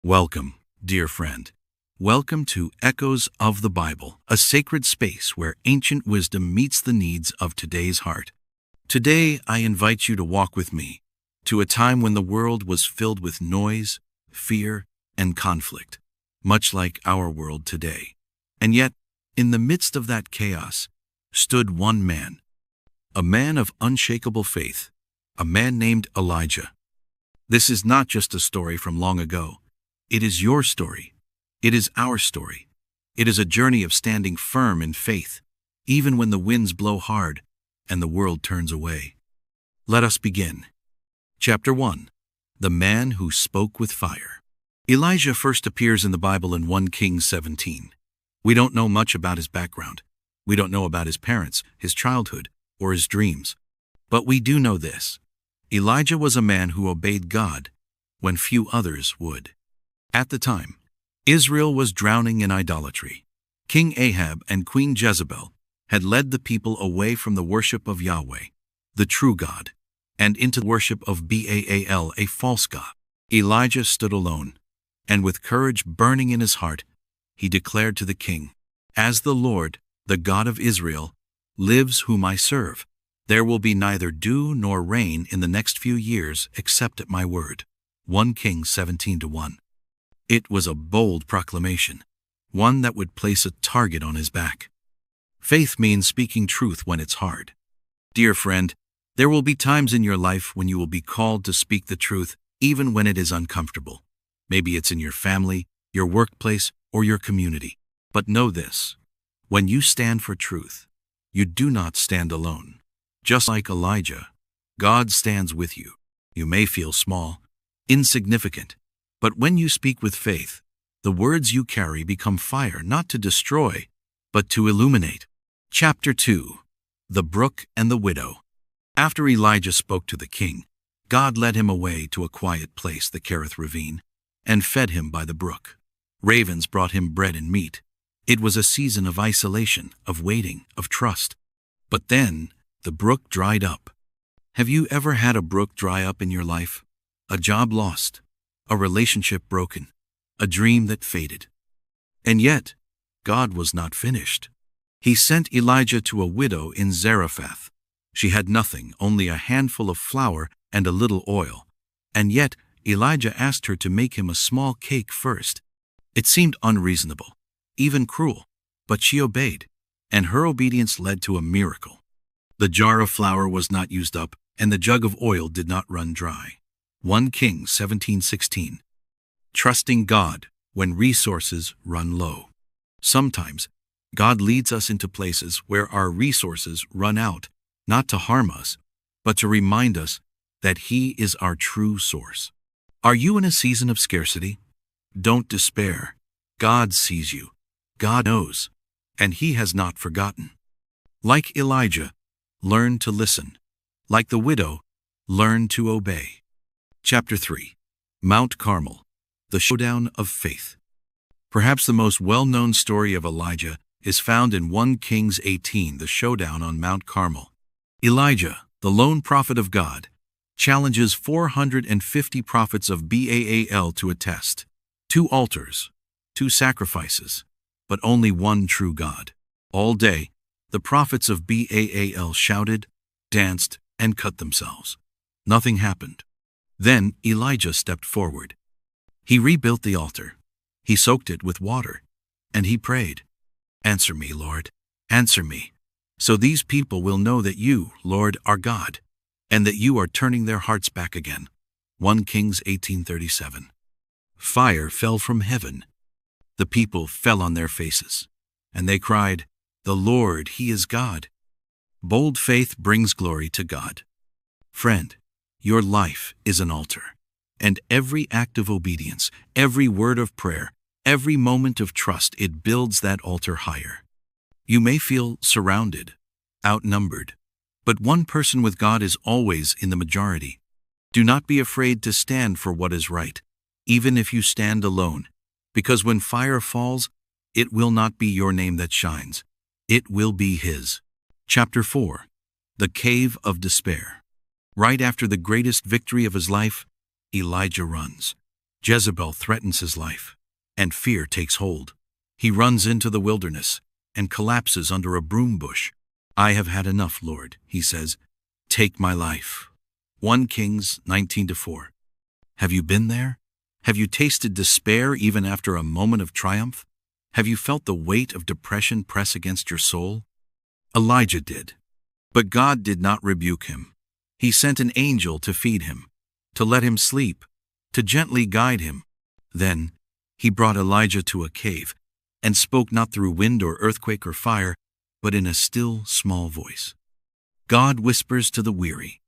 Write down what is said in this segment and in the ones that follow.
Welcome, dear friend. Welcome to Echoes of the Bible, a sacred space where ancient wisdom meets the needs of today's heart. Today, I invite you to walk with me to a time when the world was filled with noise, fear, and conflict, much like our world today. And yet, in the midst of that chaos, stood one man, a man of unshakable faith, a man named Elijah. This is not just a story from long ago. It is your story. It is our story. It is a journey of standing firm in faith, even when the winds blow hard and the world turns away. Let us begin. Chapter 1. The Man Who Spoke with Fire. Elijah first appears in the Bible in 1 Kings 17. We don't know much about his background. We don't know about his parents, his childhood, or his dreams. But we do know this. Elijah was a man who obeyed God when few others would. At the time, Israel was drowning in idolatry. King Ahab and Queen Jezebel had led the people away from the worship of Yahweh, the true God, and into the worship of Baal, a false god. Elijah stood alone, and with courage burning in his heart, he declared to the king, "As the Lord, the God of Israel, lives whom I serve, there will be neither dew nor rain in the next few years except at my word." 1 Kings 17:1. It was a bold proclamation, one that would place a target on his back. Faith means speaking truth when it's hard. Dear friend, there will be times in your life when you will be called to speak the truth, even when it is uncomfortable. Maybe it's in your family, your workplace, or your community. But know this: when you stand for truth, you do not stand alone. Just like Elijah, God stands with you. You may feel small, insignificant, but when you speak with faith, the words you carry become fire not to destroy, but to illuminate. Chapter 2. The Brook and the Widow. After Elijah spoke to the king, God led him away to a quiet place, the Kerith ravine, and fed him by the brook. Ravens brought him bread and meat. It was a season of isolation, of waiting, of trust. But then, the brook dried up. Have you ever had a brook dry up in your life? A job lost, a relationship broken, a dream that faded. And yet, God was not finished. He sent Elijah to a widow in Zarephath. She had nothing, only a handful of flour and a little oil. And yet, Elijah asked her to make him a small cake first. It seemed unreasonable, even cruel, but she obeyed, and her obedience led to a miracle. The jar of flour was not used up, and the jug of oil did not run dry. 1 Kings 17:16. Trusting God when resources run low. Sometimes, God leads us into places where our resources run out, not to harm us, but to remind us that He is our true source. Are you in a season of scarcity? Don't despair. God sees you. God knows, and He has not forgotten. Like Elijah, learn to listen. Like the widow, learn to obey. Chapter 3. Mount Carmel, the Showdown of Faith. Perhaps the most well-known story of Elijah is found in 1 Kings 18, the showdown on Mount Carmel. Elijah, the lone prophet of God, challenges 450 prophets of Baal to a test. 2 altars, 2 sacrifices, but only one true God. All day, the prophets of Baal shouted, danced, and cut themselves. Nothing happened. Then Elijah stepped forward. He rebuilt the altar. He soaked it with water, and he prayed, "Answer me, Lord, answer me, so these people will know that you, Lord, are God, and that you are turning their hearts back again." 1 Kings 18:37. Fire fell from heaven. The people fell on their faces, and they cried, "The Lord, He is God." Bold faith brings glory to God. Friend, your life is an altar, and every act of obedience, every word of prayer, every moment of trust, it builds that altar higher. You may feel surrounded, outnumbered, but one person with God is always in the majority. Do not be afraid to stand for what is right, even if you stand alone, because when fire falls, it will not be your name that shines. It will be His. Chapter 4. The Cave of Despair. Right after the greatest victory of his life, Elijah runs. Jezebel threatens his life, and fear takes hold. He runs into the wilderness and collapses under a broom bush. "I have had enough, Lord," he says. "Take my life." 1 Kings 19-4. Have you been there? Have you tasted despair even after a moment of triumph? Have you felt the weight of depression press against your soul? Elijah did. But God did not rebuke him. He sent an angel to feed him, to let him sleep, to gently guide him. Then he brought Elijah to a cave and spoke not through wind or earthquake or fire, but in a still, small voice. God whispers to the weary.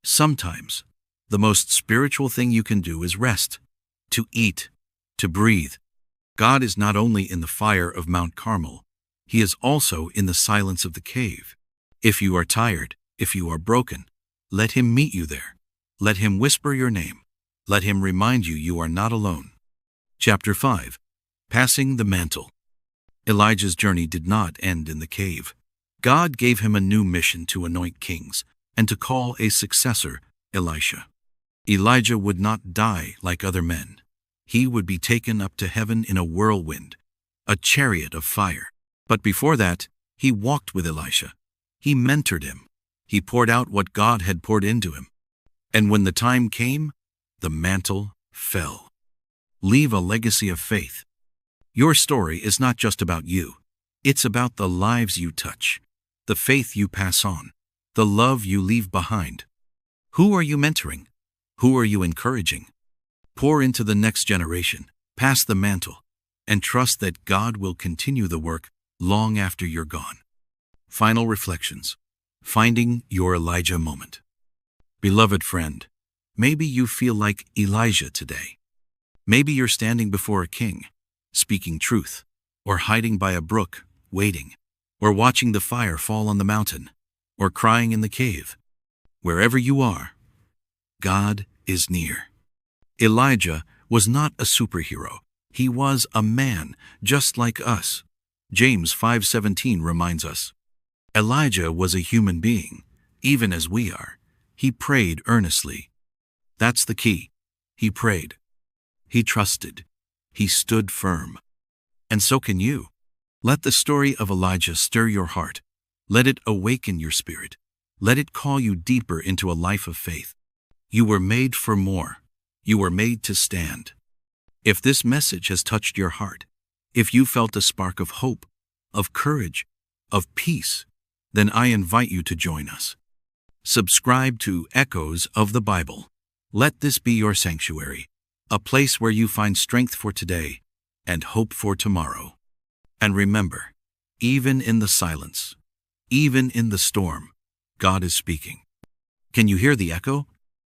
Sometimes, the most spiritual thing you can do is rest, to eat, to breathe. God is not only in the fire of Mount Carmel, He is also in the silence of the cave. If you are tired, if you are broken, let Him meet you there. Let Him whisper your name. Let Him remind you you are not alone. Chapter 5. Passing the Mantle. Elijah's journey did not end in the cave. God gave him a new mission to anoint kings and to call a successor, Elisha. Elijah would not die like other men. He would be taken up to heaven in a whirlwind, a chariot of fire. But before that, he walked with Elisha. He mentored him. He poured out what God had poured into him. And when the time came, the mantle fell. Leave a legacy of faith. Your story is not just about you. It's about the lives you touch, the faith you pass on, the love you leave behind. Who are you mentoring? Who are you encouraging? Pour into the next generation, pass the mantle, and trust that God will continue the work long after you're gone. Final reflections. Finding your Elijah moment. Beloved friend, maybe you feel like Elijah today. Maybe you're standing before a king, speaking truth, or hiding by a brook, waiting, or watching the fire fall on the mountain, or crying in the cave. Wherever you are, God is near. Elijah was not a superhero. He was a man, just like us. James 5:17 reminds us. Elijah was a human being, even as we are. He prayed earnestly. That's the key. He prayed. He trusted. He stood firm. And so can you. Let the story of Elijah stir your heart. Let it awaken your spirit. Let it call you deeper into a life of faith. You were made for more. You were made to stand. If this message has touched your heart, if you felt a spark of hope, of courage, of peace, then I invite you to join us. Subscribe to Echoes of the Bible. Let this be your sanctuary, a place where you find strength for today and hope for tomorrow. And remember, even in the silence, even in the storm, God is speaking. Can you hear the echo?